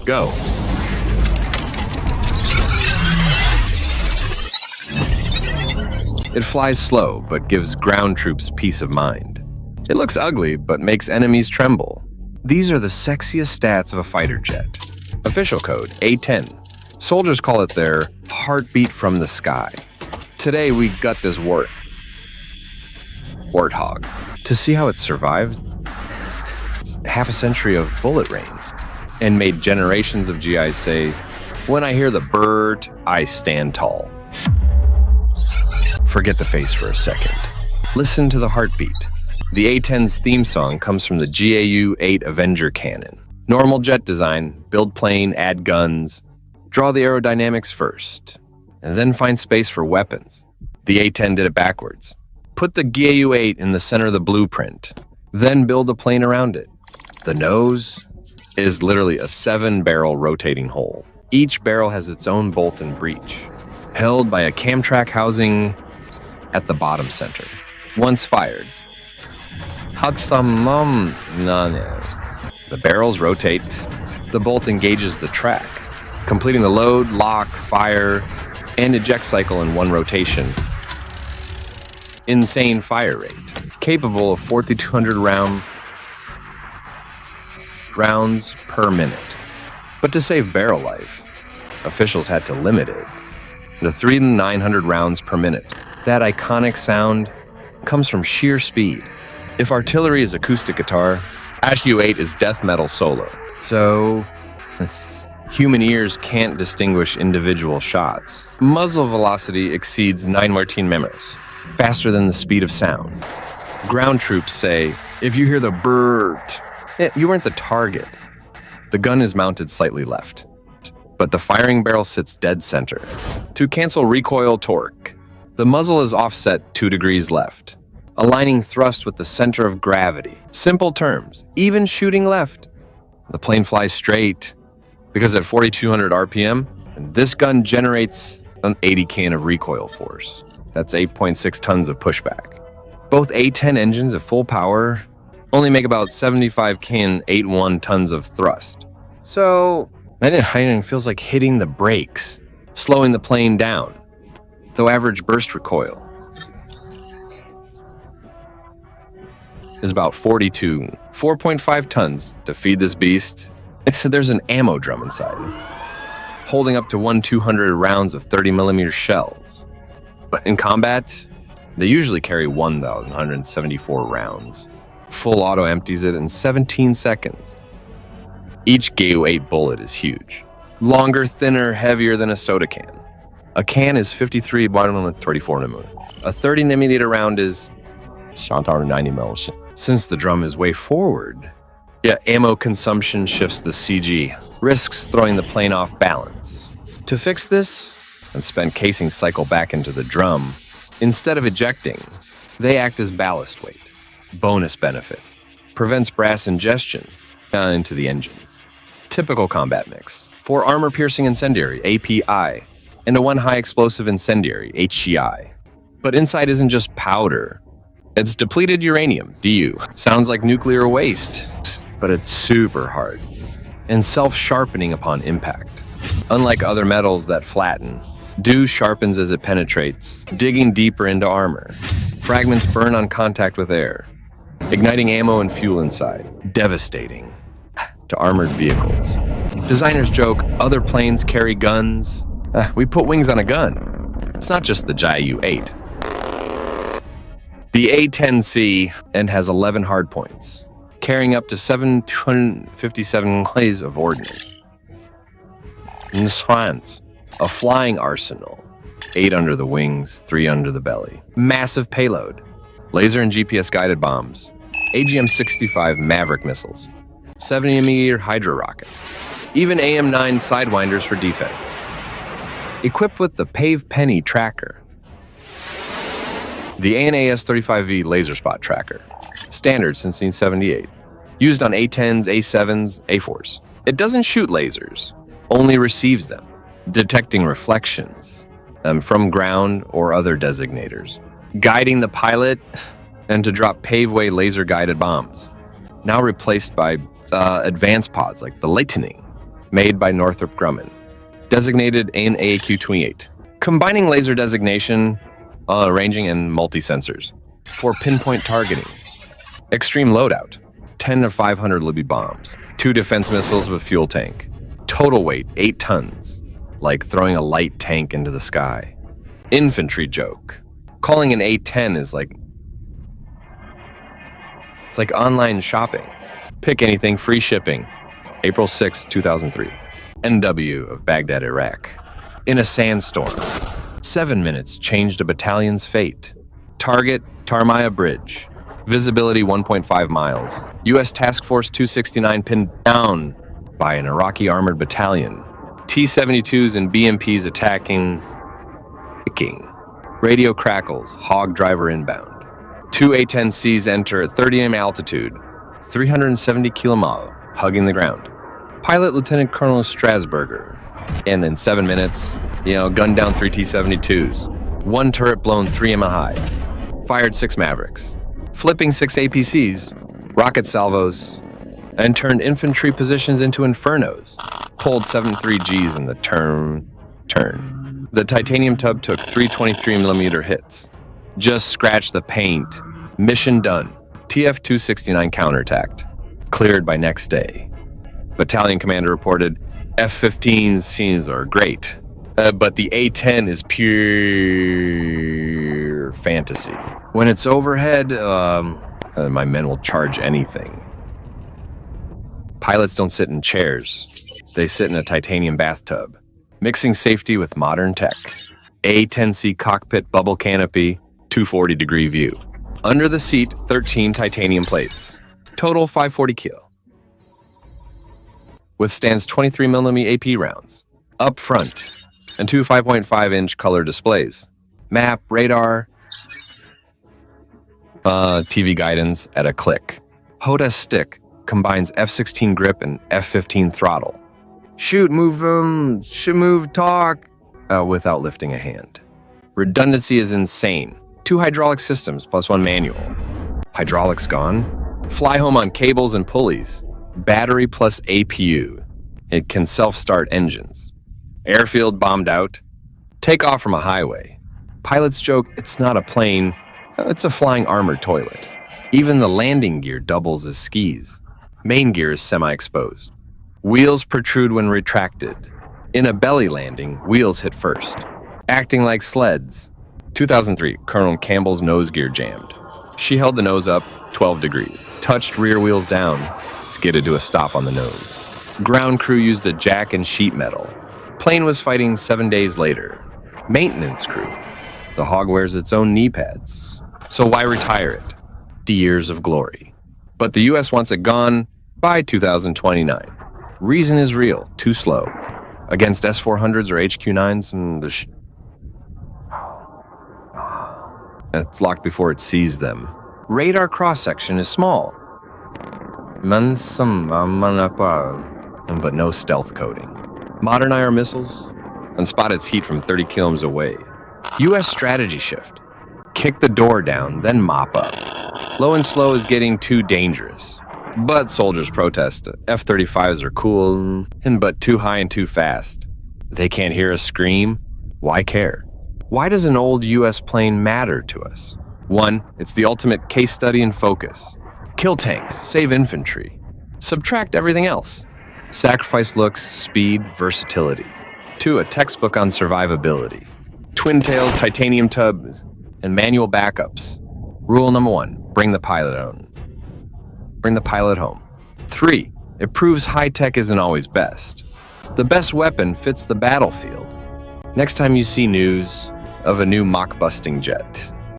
go. It flies slow, but gives ground troops peace of mind. It looks ugly, but makes enemies tremble. These are the sexiest stats of a fighter jet. Official code, A10. Soldiers call it their heartbeat from the sky. Today, we gut this warthog. To see how it survived half a century of bullet rain and made generations of GIs say, "When I hear the bird, I stand tall." Forget the face for a second. Listen to the heartbeat. The A-10's theme song comes from the GAU-8 Avenger cannon. Normal jet design, build plane, add guns, draw the aerodynamics first, and then find space for weapons. The A-10 did it backwards. Put the GAU-8 in the center of the blueprint, then build a plane around it. The nose is literally a 7-barrel rotating hole. Each barrel has its own bolt and breech, held by a camtrack housing at the bottom center. Once fired, the barrels rotate, the bolt engages the track, completing the load, lock, fire, and eject cycle in one rotation. Insane fire rate, capable of 4,200 rounds per minute. But to save barrel life, officials had to limit it to 3,900 rounds per minute. That iconic sound comes from sheer speed. If artillery is acoustic guitar, GAU-8 is death metal solo. So, human ears can't distinguish individual shots. Muzzle velocity exceeds 9 Martin members, faster than the speed of sound. Ground troops say, if you hear the BRRRRRT, you weren't the target. The gun is mounted slightly left, but the firing barrel sits dead center. To cancel recoil torque, the muzzle is offset 2 degrees left, aligning thrust with the center of gravity. Simple terms, even shooting left, the plane flies straight because at 4,200 RPM, this gun generates an 80 kN of recoil force. That's 8.6 tons of pushback. Both A-10 engines at full power only make about 75 kN, 81 tons of thrust. So, it feels like hitting the brakes, slowing the plane down. Though average burst recoil is about 4.5 tons to feed this beast. There's an ammo drum inside, holding up to 1,200 rounds of 30mm shells. But in combat, they usually carry 1,174 rounds. Full auto empties it in 17 seconds. Each GAU-8 bullet is huge. Longer, thinner, heavier than a soda can. A can is 53 mm, 34 mm. A 30mm round is 90 mm. Since the drum is way forward, ammo consumption shifts the CG, risks throwing the plane off balance. To fix this, and spend casing cycle back into the drum, instead of ejecting, they act as ballast weight. Bonus benefit, prevents brass ingestion into the engines. Typical combat mix, 4 armor-piercing incendiary, API, and a 1 high-explosive incendiary, HCI. But inside isn't just powder. It's depleted uranium, DU. Sounds like nuclear waste, but it's super hard and self-sharpening upon impact. Unlike other metals that flatten, DU sharpens as it penetrates, digging deeper into armor. Fragments burn on contact with air, igniting ammo and fuel inside. Devastating to armored vehicles. Designers joke other planes carry guns. We put wings on a gun. It's not just the GAU-8. The A-10C and has 11 hardpoints, carrying up to 757 clays of ordnance. Nswans, a flying arsenal, 8 under the wings, 3 under the belly. Massive payload, laser and GPS guided bombs, AGM-65 Maverick missiles, 70mm Hydra rockets, even AM-9 Sidewinders for defense. Equipped with the Pave Penny tracker, the ANAS-35V laser spot tracker, standard since 1978, used on A-10s, A-7s, A-4s. It doesn't shoot lasers, only receives them, detecting reflections from ground or other designators, guiding the pilot and to drop paveway laser-guided bombs, now replaced by advanced pods like the Lightning. made by Northrop Grumman. Designated in AAQ-28. Combining laser designation, ranging, and multi-sensors for pinpoint targeting. Extreme loadout. 10 to 500 Libby bombs. 2 defense missiles with fuel tank. Total weight, 8 tons. Like throwing a light tank into the sky. Infantry joke. Calling an A-10 is like... It's like online shopping. Pick anything, free shipping. April 6, 2003. NW of Baghdad, Iraq. In a sandstorm. 7 minutes changed a battalion's fate. Target, Tarmaya Bridge. Visibility 1.5 miles. U.S. Task Force 269 pinned down by an Iraqi armored battalion. T-72s and BMPs attacking. Radio crackles, hog driver inbound. 2 A-10Cs enter at 30 m altitude, 370 km, hugging the ground. Pilot Lieutenant Colonel Strasburger. And in 7 minutes, gunned down 3 T-72s. 1 turret blown 3 m high. Fired 6 Mavericks. Flipping 6 APCs, rocket salvos, and turned infantry positions into infernos. Pulled 7.3 Gs in the turn. The titanium tub took 3 23mm hits. Just scratched the paint. Mission done. TF-269 counterattacked. Cleared by next day. Battalion commander reported, F-15 scenes are great, but the A-10 is pure fantasy. When it's overhead, my men will charge anything. Pilots don't sit in chairs. They sit in a titanium bathtub. Mixing safety with modern tech. A-10C cockpit bubble canopy, 240-degree view. Under the seat, 13 titanium plates. Total 540 kilo. Withstands 23mm AP rounds. Up front, and 2 5.5-inch color displays. Map, radar, TV guidance at a click. HOTA stick combines F-16 grip and F-15 throttle. Shoot, move, talk, without lifting a hand. Redundancy is insane. 2 hydraulic systems plus 1 manual. Hydraulics gone. Fly home on cables and pulleys. Battery plus APU. It can self-start engines. Airfield bombed out. Take off from a highway. Pilots joke it's not a plane, it's a flying armored toilet. Even the landing gear doubles as skis. Main gear is semi-exposed. Wheels protrude when retracted. In a belly landing, wheels hit first. Acting like sleds. 2003, Colonel Campbell's nose gear jammed. She held the nose up 12 degrees. Touched rear wheels down. Skidded to a stop on the nose. Ground crew used a jack and sheet metal. Plane was fighting 7 days later. Maintenance crew. The hog wears its own knee pads. So why retire it? Years of glory. But the U.S. wants it gone by 2029. Reason is real, too slow. Against S-400s or HQ-9s, and it's locked before it sees them. Radar cross-section is small. But no stealth coating. Modern IR missiles, and spot its heat from 30 kilometers away. U.S. strategy shift. Kick the door down, then mop up. Low and slow is getting too dangerous. But soldiers protest. F-35s are cool, but too high and too fast. They can't hear us scream. Why care? Why does an old U.S. plane matter to us? 1, it's the ultimate case study and focus. Kill tanks, save infantry. Subtract everything else. Sacrifice looks, speed, versatility. 2, a textbook on survivability. Twin tails, titanium tubs, and manual backups. Rule number 1, bring the pilot home. 3, it proves high tech isn't always best. The best weapon fits the battlefield. Next time you see news of a new mock-busting jet,